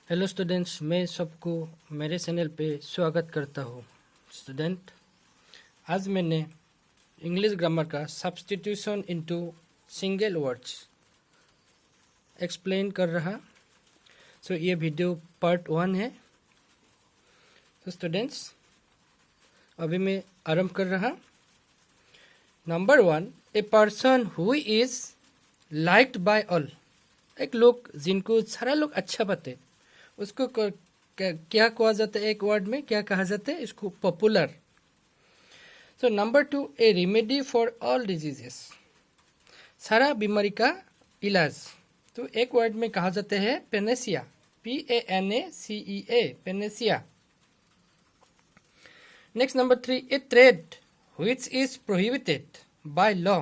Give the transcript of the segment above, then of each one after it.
Hello students, मैं सबको मेरे चैनल पे स्वागत करता हूँ। स्टूडेंट, आज मैंने इंग्लिश ग्रामर का substitution into single words explain कर रहा। ये वीडियो पार्ट 1 है। स्टूडेंट्स, अभी मैं आरंभ कर रहा। Number 1, A person who is liked by all. एक लोग जिनको सारा लोग अच्छा पाते, उसको क्या कहा जाता है? एक वर्ड में क्या कहा जाता है? इसको popular. Number 2, A remedy for all diseases. सारा बीमारी का इलाज। तो एक वर्ड में कहा जाता है Panacea, PANACEA, Panacea. Next number 3, A trade which is prohibited by law.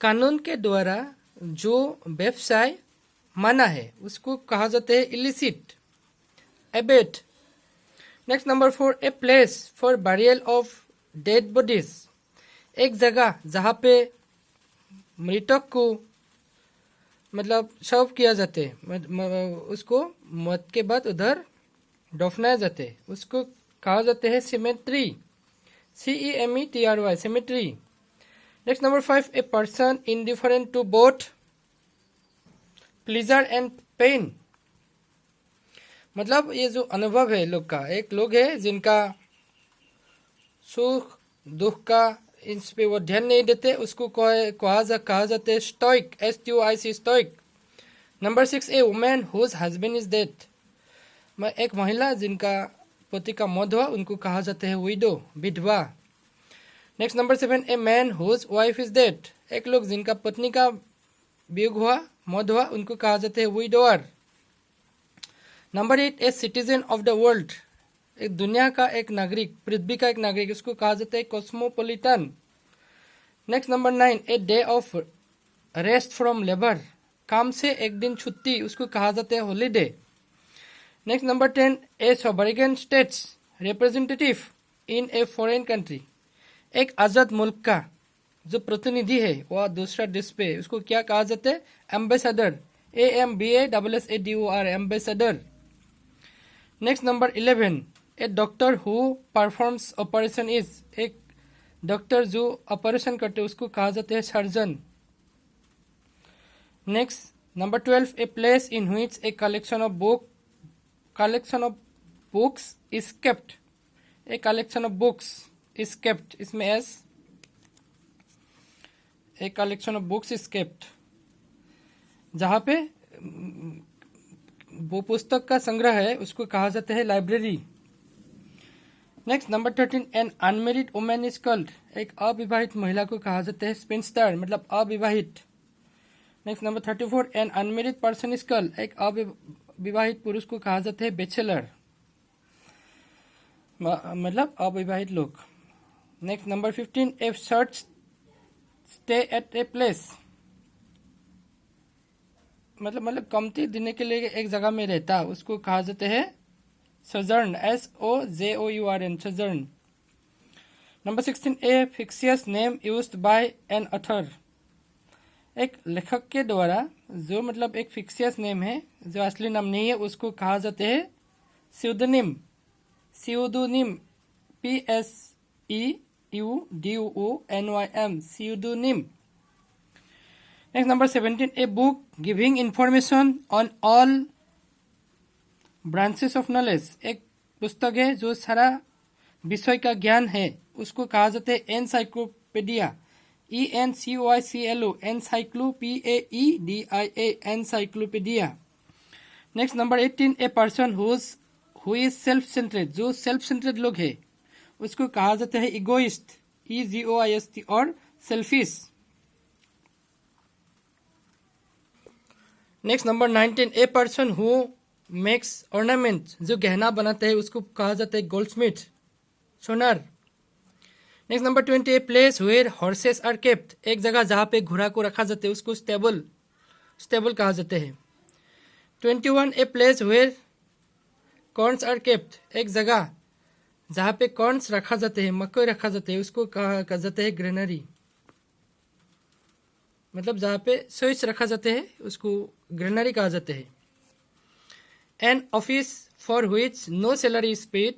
कानून के द्वारा जो व्यवसाय मना है उसको कहा जाता है illicit, Abbott. Next number 4, a place for burial of dead bodies. एक जगह जहाँ पे मृतक को मतलब शव किया जाते है, उसको मौत के बाद उधर दफनाया जाते है, उसको कहा जाते हैं cemetery, CEMETRY, cemetery. Next number 5, a person indifferent to both pleasure and pain. मतलब ये जो अनुभव है लोग का, एक लोग है जिनका सुख दुख का इस पे वो ध्यान नहीं देते, उसको कहा जाते है stoic, STOIC, stoic. Number 6, a woman whose husband is dead. एक महिला जिनका पति का मौत हुआ, उनको कहा जाता है विडो, विधवा। Next number 7, a man whose wife is dead. एक लोग जिनका पत्नी का वियोग हुआ, मौत हुआ, उनको कहा जाता है widower. Number 8, a citizen of the world. एक दुनिया का एक नागरिक, पृथ्वी का एक नागरिक, उसको कहा जाता है cosmopolitan. Next number 9, a day of rest from labour. काम से एक दिन छुट्टी, उसको कहा जाता है holiday. Next number 10, A sovereign states representative in a foreign country. एक आजाद मुल्क का जो प्रतिनिधि है वह दूसरा देश पे, उसको क्या कहा जाता है? Ambassador, AMBASSADOR, ambassador. Next number 11, a doctor who performs operation is. एक डॉक्टर जो ऑपरेशन करते उसको कहा जाता है surgeon. Next number 12, a place in which a collection of books is kept. A collection of books is kept, इसमें S, a collection of books is kept, जहाँ पे वो पुस्तक का संग्रह है उसको कहा जाता है library. Next number 13, an unmarried woman is called. एक अविवाहित महिला को कहा जाता है स्पिंस्टर, मतलब अविवाहित। Next number 34, an unmarried person is called. एक अविवाहित पुरुष को कहा जाता है बैचलर, मतलब अविवाहित लोग। Next number 15, A search stay at a place. मतलब कमती दिन के लिए एक जगह में रहता, उसको कहा जाता है sojourn, SOJOURN, sojourn। Number 16, A फिक्सियस name used by an author. एक लेखक के द्वारा जो मतलब एक फिक्सियस नेम है, जो असली नाम नहीं है, उसको कहा जाता है pseudonym, PSEUDONYM, pseudonym. Next number 17, a book giving information on all branches of knowledge. एक पुस्तक है जो सारा विषय का ज्ञान है, उसको कहा जाता है encyclopedia, ENCYCLO, encyclopedia, encyclopedia. Next number 18, a person who is self centered. जो सेल्फ सेंटरेड लोग है उसको कहा जाता है इगोइस्ट, EGOIST, और selfish. Next number 19, a person who makes ornament. जो गहना बनाते हैं उसको कहा जाता है गोल्डस्मिथ, सोनार। Next number 20, a place where horses are kept. एक जगह जहाँ पे घोड़ा को रखा जाता है उसको स्टेबल कहा जाता है। 21, a place where corns are kept. एक जगह जहाँ पे कॉर्न्स रखा जाते हैं, मकई रखा जाता है, उसको कहा जाता है ग्रेनरी। मतलब जहाँ पे सोइस रखा जाते हैं उसको ग्रेनरी कहा जाता है। An office for which no salary is paid,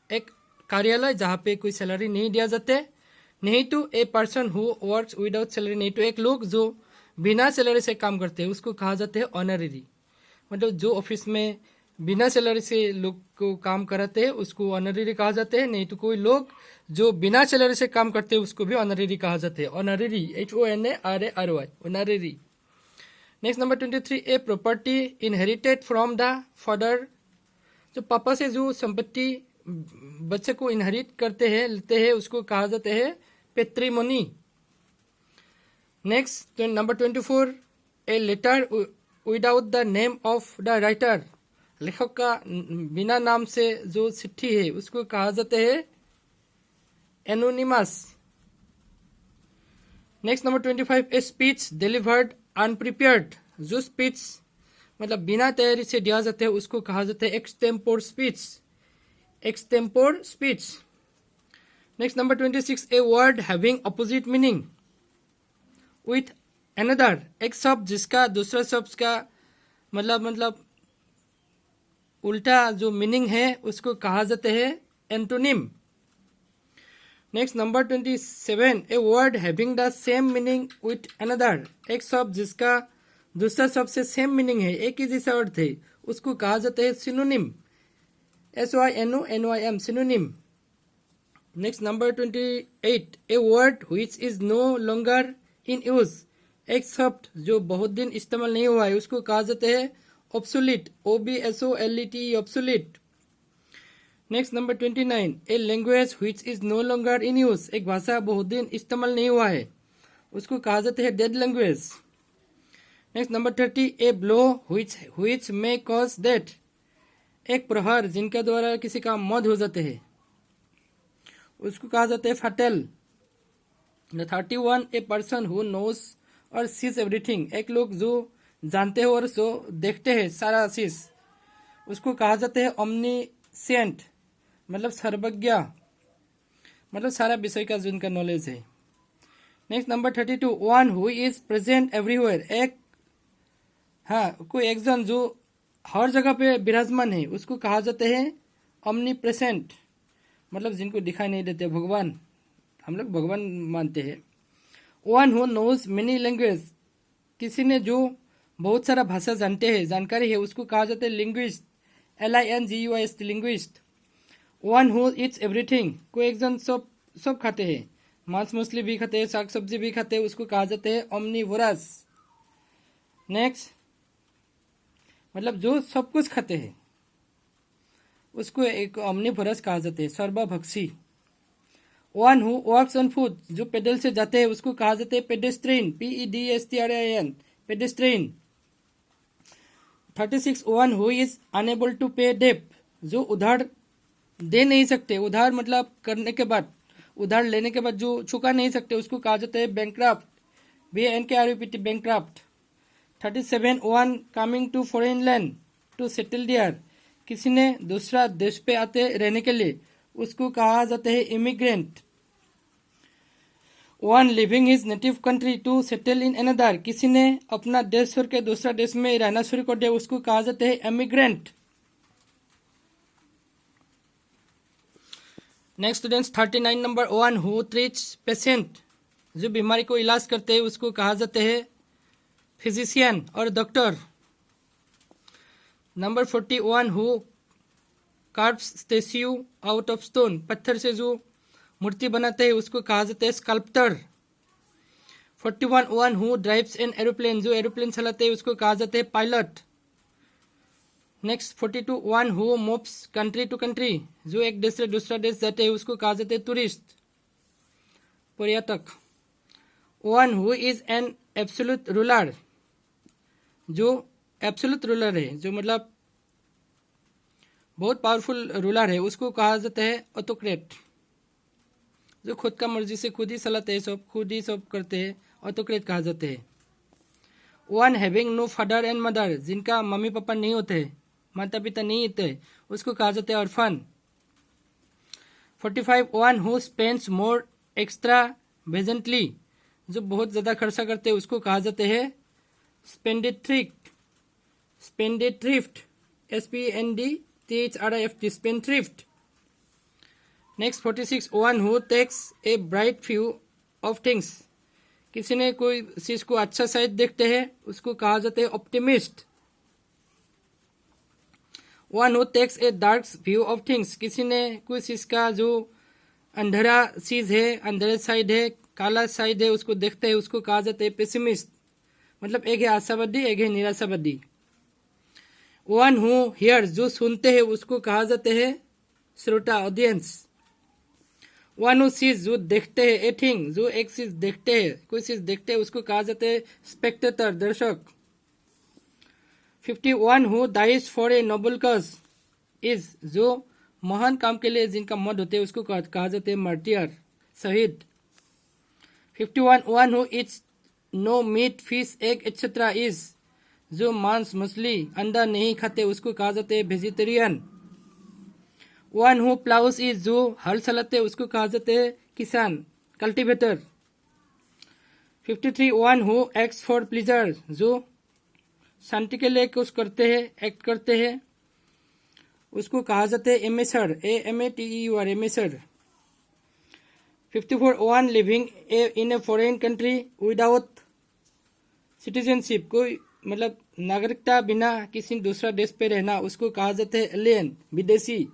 एक कार्यालय जहाँ पे कोई सैलरी नहीं दिया जाते। नहीं तो ए person who works without salary, नहीं तो एक लोग जो बिना सैलरी से काम करते हैं उसको कहा जाते हैं ऑनररी। मतलब जो ऑफिस में बिना सैलरी से लोग को काम कराते हैं उसको ऑनररी कहा जाते हैं। नहीं तो कोई लोग जो बिना सैलरी से काम करते हैं उसको भी ऑनररी कहा जाते हैं। Honorary, HONARARY, honorary. Next number 23, a property inherited from the father, जो पापा से जो संपत्ति बच्चे को इनहेरिट करते हैं, लेते हैं, उसको कहा जाते हैं patrimony. Next number 24, a letter without the name of the writer, लेखक का बिना नाम से जो चिट्ठी है उसको कहा जाते हैं anonymous. Next number 25, a speech delivered अनप्रिपेयर्ड, जो स्पीच मतलब बिना तैयारी से दिया जाता है उसको कहा जाता है extempore speech, extempore speech. Next number 26, a word having opposite meaning with another, एक शब्द जिसका दूसरा शब्द का मतलब उल्टा जो मीनिंग है उसको कहा जाता है antonym. Next number 27, a word having the same meaning with another, एक शब्द जिसका दूसरा शब्द से सेम मीनिंग है, एक ही जैसा अर्थ है, उसको कहा जाता है synonym, SYNONYM, synonym. Next number 28, a word which is no longer in use, एक शब्द जो बहुत दिन इस्तेमाल नहीं हुआ है उसको कहा जाता है obsolete, OBSOLET, obsolete. Next number 29, a language which is no longer in use, एक भाषा बहुत दिन इस्तेमाल नहीं हुआ है उसको कहा जाता है dead language. Next number 30, a blow which may cause death, एक प्रहार जिनका द्वारा किसी का मौत हो जाते हैं उसको कहा जाता है फाटल। 31, ए पर्सन हु नोज और सीज एवरीथिंग, एक लोग जो जानते हो और जो देखते हैं सारा चीज, उसको कहा जाता है ओमनीसेंट, मतलब सर्वज्ञ, मतलब सारा विषय का जिनका नॉलेज है। Next number 32, one who is present everywhere, एक कोई एक जन जो हर जगह पे विराजमान है उसको कहा जाते हैं ओमनी प्रेजेंट, मतलब जिनको दिखाई नहीं देते, भगवान, हम लोग भगवान मानते हैं। One who knows many language, किसी ने जो बहुत सारा भाषा जानते हैं, जानकारी है, उसको कहा जाता है linguist, LINGUIST, linguist. One who Yeats everything, कोई एक जन सब खाते हैं, मांस मछली भी खाते हैं, साग सब्जी भी खाते हैं, उसको कहा जाता है ओमनीवोरस। नेक्स्ट, मतलब जो सब कुछ खाते हैं उसको एक ओमनीवोरस कहा जाता है, सर्वभक्षी। One who walks on foot, जो पैदल से जाते हैं उसको कहा जाता है pedestrian, PEDESTRIN, pedestrian. 36, one who is unable to pay debt, जो उधार दे नहीं सकते, उधार मतलब करने के बाद, उधार लेने के बाद जो चुका नहीं सकते उसको कहा जाता है bankrupt, BANKRUPT, bankrupt. 37, one coming to foreign land to settle there, किसी ने दूसरा देश पे आते रहने के लिए उसको कहा जाता है immigrant. One living his native country to settle in another, किसी ने अपना देश छोड़ के दूसरा देश में रहना शुरू कर दिया उसको कहा जाता है immigrant. Next students 39 number, one who treats patient, जो बीमारी को इलाज करते हैं उसको कहा जाते हैं फिजिशियन और doctor. Number 41, who carves statue out of stone, पत्थर से जो मूर्ति बनाते हैं उसको कहा जाता है sculptor. 41, one who drives an aeroplane, जो एरोप्लेन चलाते हैं उसको कहा जाता है pilot. Next 42, one who moves country to country, जो एक देश से दूसरा देश जाते हैं उसको कहा जाता है टूरिस्ट, पर्यटक। One who is an absolute ruler, जो एब्सोल्यूट रूलर है, जो मतलब बहुत पावरफुल रूलर है, उसको कहा जाता है ऑटोक्रेट, जो खुद का मर्जी से खुद ही चलाते हैं, सब खुद ही सब करते हैं, ऑटोक्रेट कहा जाते हैं। One having no father and mother, जिनका मम्मी पापा नहीं होते, माता पिता नहीं होते, उसको कहा जाता है orphan. 45, one who spends more extravagantly, जो बहुत ज्यादा खर्चा करते हैं उसको कहा जाते हैं spendthrift. SPENDTHRIFT, spendthrift. Next 46, one who takes a bright view of things, किसी ने कोई चीज को अच्छा साइड देखते हैं उसको कहा जाता है optimist. One who takes a dark view of things, किसी ने कोई चीज का जो अंधेरा चीज है, अंधेरे साइड है, काला साइड है, उसको देखते हैं उसको कहा जाता है पेसिमिस्ट. मतलब एक है आशावादी, एक है निराशावादी. वन हु हियर्स, जो सुनते हैं उसको कहा जाते हैं श्रोता, ऑडियंस. वन हु सीज, जो देखते हैं, ए थिंग, जो एक चीज देखते हैं, कोई चीज देखते हैं उसको कहा जाता है स्पेक्टेटर, दर्शक. 51, who dies for a noble cause is, जो महान काम के लिए जिनका मौत होते हैं उसको कहा जाता है मार्टियर, शहीद. 51, one who eats no meat fish egg etcetera is, जो मांस मछली अंडा नहीं खाते उसको कहा जाता है वेजिटेरियन. वन हु प्लाउस इज, जो हल चलाते उसको कहा जाता है किसान, cultivator. 53, one who acts for pleaser, जो शांति के लिए कुछ करते हैं, एक्ट करते हैं, उसको कहा जाता है एमेसर, AMATEUR, एमेसर. 54, one living in a foreign country without citizenship, कोई मतलब नागरिकता बिना किसी दूसरा देश पे रहना उसको कहा जाता है एलियन, विदेशी.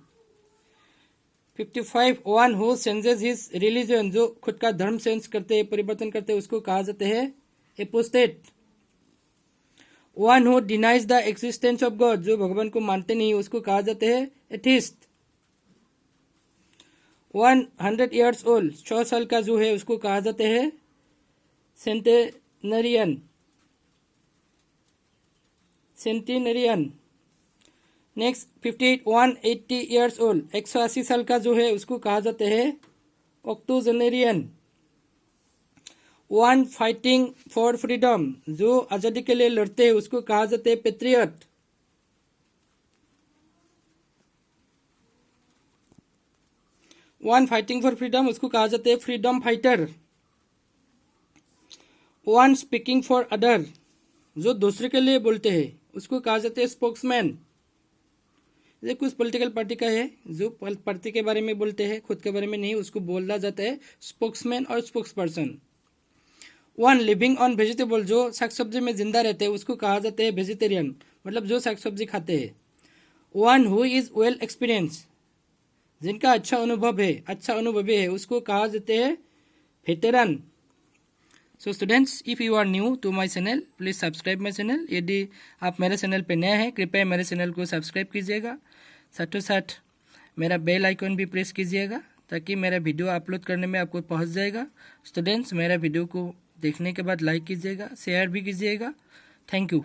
55, one who changes his religion, जो खुद का धर्म चेंज करते हैं, परिवर्तन करते हैं, उसको कहा जाते हैं apostate. One who denies the existence of God, जो भगवान को मानते नहीं उसको कहा जाते हैं एथिस्ट. 100 ईयर्स ओल्ड, 100 साल का जो है उसको कहा जाते हैं सेंटेनरियन. नेक्स्ट 58, 180 ईयर्स ओल्ड, 180 साल का जो है उसको कहा जाते हैं octogenarian. One fighting for freedom, जो आजादी के लिए लड़ते हैं उसको कहा जाते हैं patriot. One fighting for freedom उसको कहा जाता है freedom fighter. One speaking for other, जो दूसरे के लिए बोलते हैं उसको कहा जाता है स्पोक्समैन. ये कुछ पॉलिटिकल पार्टी का है जो पार्टी के बारे में बोलते हैं, खुद के बारे में नहीं, उसको बोला जाता है स्पोक्समैन और spokes person. One living on vegetable, जो साग सब्जी में जिंदा रहते हैं उसको कहा जाता है वेजिटेरियन, मतलब जो साग सब्जी खाते हैं. One who is well experience, जिनका अच्छा अनुभव है, अच्छा अनुभवी है, उसको कहा जाते हैं veteran. So students, if you are new to my channel please subscribe my channel. यदि आप मेरे चैनल पे नए हैं कृपया मेरे चैनल को सब्सक्राइब कीजिएगा, साथों साथ मेरा बेल आइकन भी प्रेस कीजिएगा ताकि मेरा वीडियो अपलोड करने में आपको पहुंच जाएगा. स्टूडेंट्स, मेरा वीडियो को देखने के बाद लाइक कीजिएगा, शेयर भी कीजिएगा. Thank you.